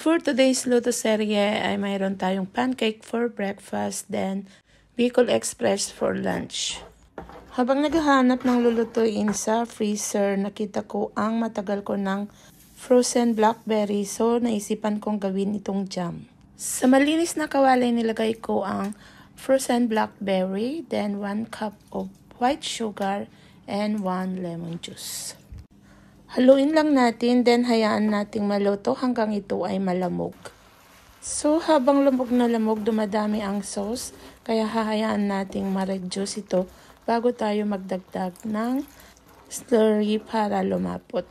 For today's luto serye ay mayroon tayong pancake for breakfast, then Bicol Express for lunch. Habang naghahanap ng lulutuin sa freezer, nakita ko ang matagal ko ng frozen blackberry, so naisipan kong gawin itong jam. Sa malinis na kawali nilagay ko ang frozen blackberry, then 1 cup of white sugar and 1 lemon juice. Haluin lang natin, then hayaan nating maluto hanggang ito ay malamog. So habang lamog na lamog, dumadami ang sauce, kaya hahayaan nating ma-reduce ito bago tayo magdagdag ng slurry para lumapot.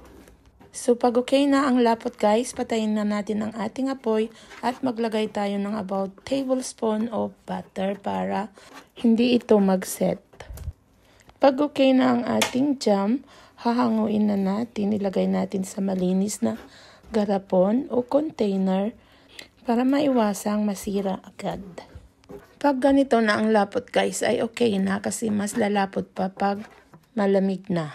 So pag okay na ang lapot guys, patayin na natin ang ating apoy at maglagay tayo ng about tablespoon of butter para hindi ito mag-set. Pag okay na ang ating jam, hahanguin na natin, ilagay natin sa malinis na garapon o container para maiwasang masira agad. Pag ganito na ang lapot guys ay okay na, kasi mas lalapot pa pag malamig na.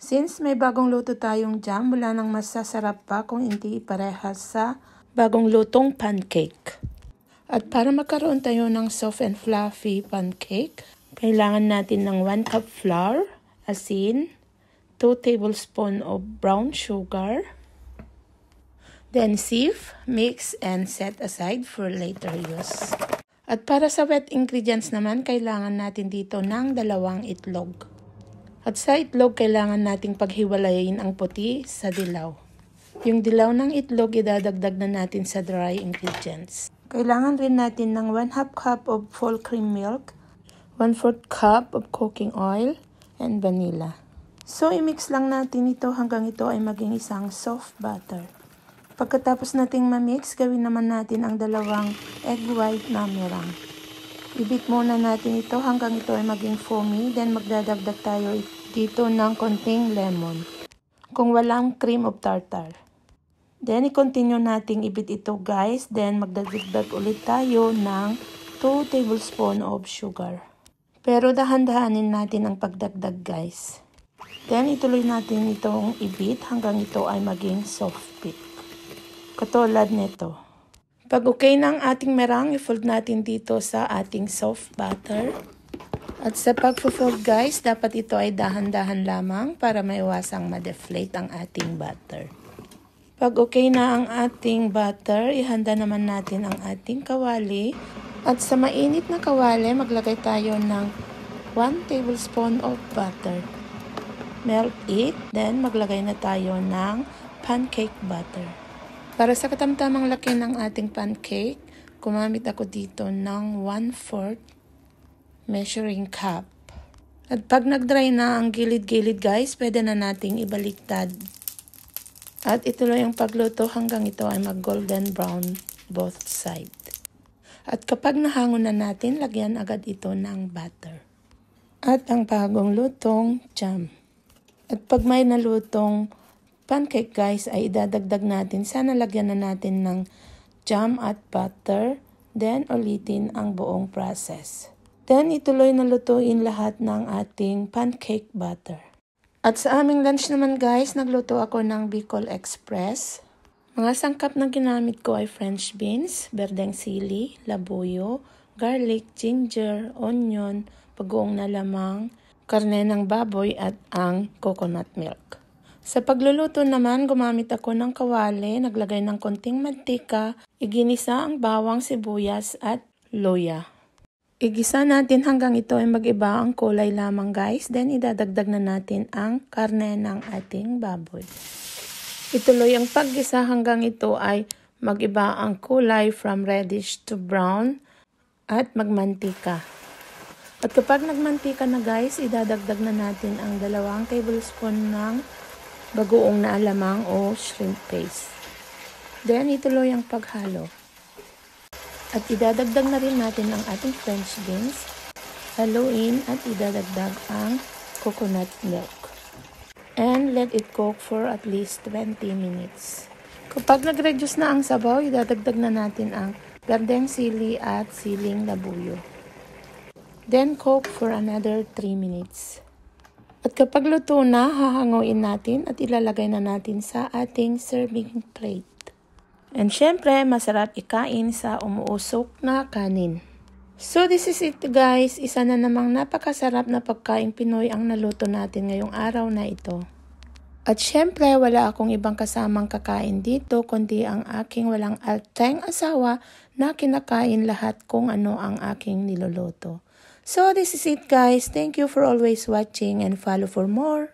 Since may bagong luto tayong jam, wala nang masasarap pa kung hindi parehas sa bagong lutong pancake. At para magkaroon tayo ng soft and fluffy pancake, kailangan natin ng 1 cup flour, asin, 2 tablespoons of brown sugar, then sieve, mix, and set aside for later use. At para sa wet ingredients naman, kailangan natin dito ng 2 itlog. At sa itlog, kailangan nating paghiwalayin ang puti sa dilaw. Yung dilaw ng itlog, idadagdag na natin sa dry ingredients. Kailangan rin natin ng 1/2 cup of full cream milk, 1/4 cup of cooking oil, and vanilla. So, i-mix lang natin ito hanggang ito ay maging isang soft butter. Pagkatapos nating ma-mix, gawin naman natin ang 2 egg white na meringue. I-beat muna natin ito hanggang ito ay maging foamy, then magdadagdag tayo dito ng konting lemon, kung walang cream of tartar. Then, i-continue nating i-beat ito guys, then magdadagdag ulit tayo ng 2 tablespoons of sugar. Pero dahan-dahanin natin ang pagdagdag guys. Then, ituloy natin itong i-beat hanggang ito ay maging soft beat. Katulad nito. Pag okay na ang ating meringue, i-fold natin dito sa ating soft butter. At sa pag-fold guys, dapat ito ay dahan-dahan lamang para maiwasang ma-deflate ang ating butter. Pag okay na ang ating butter, ihanda naman natin ang ating kawali. At sa mainit na kawali, maglagay tayo ng 1 tablespoon of butter. Melt it, then maglagay na tayo ng pancake butter. Para sa katamtamang laki ng ating pancake, gumamit ako dito ng 1/4 measuring cup. At pag nag-dry na ang gilid-gilid guys, pwede na nating ibaliktad. At ituloy ang pagluto hanggang ito ay mag-golden brown both side. At kapag nahango na natin, lagyan agad ito ng butter. At ang bagong lutong jam. At pag may nalutong pancake guys, ay idadagdag natin. Sana lagyan na natin ng jam at butter. Then ulitin ang buong process. Then ituloy na lutuin lahat ng ating pancake butter. At sa aming lunch naman guys, nagluto ako ng Bicol Express. Mga sangkap na ginamit ko ay French beans, berdeng sili, labuyo, garlic, ginger, onion, bagoong na lamang, karne ng baboy at ang coconut milk. Sa pagluluto naman, gumamit ako ng kawali, naglagay ng konting mantika, iginisa ang bawang, sibuyas at luya. Igisa natin hanggang ito ay mag-iba ang kulay lamang guys, then idadagdag na natin ang karne ng ating baboy. Ituloy ang paggisa hanggang ito ay mag-iba ang kulay from reddish to brown at magmantika. At kapag nagmantika na guys, idadagdag na natin ang 2 tablespoon ng bagoong na alamang o shrimp paste. Then ituloy ang paghalo. At idadagdag na rin natin ang ating French beans. Haluin at idadagdag ang coconut milk. And let it cook for at least 20 minutes. Kapag nag-reduce na ang sabaw, idadagdag na natin ang berdeng sili at siling labuyo. Then cook for another 3 minutes. At kapag luto na, hahanguin natin at ilalagay na natin sa ating serving plate. And syempre, masarap ikain sa umuusok na kanin. So this is it guys, isa na namang napakasarap na pagkain Pinoy ang naluto natin ngayong araw na ito. At syempre, wala akong ibang kasamang kakain dito kundi ang aking walang alteng asawa na kinakain lahat kung ano ang aking niluluto. So this is it guys, thank you for always watching and follow for more.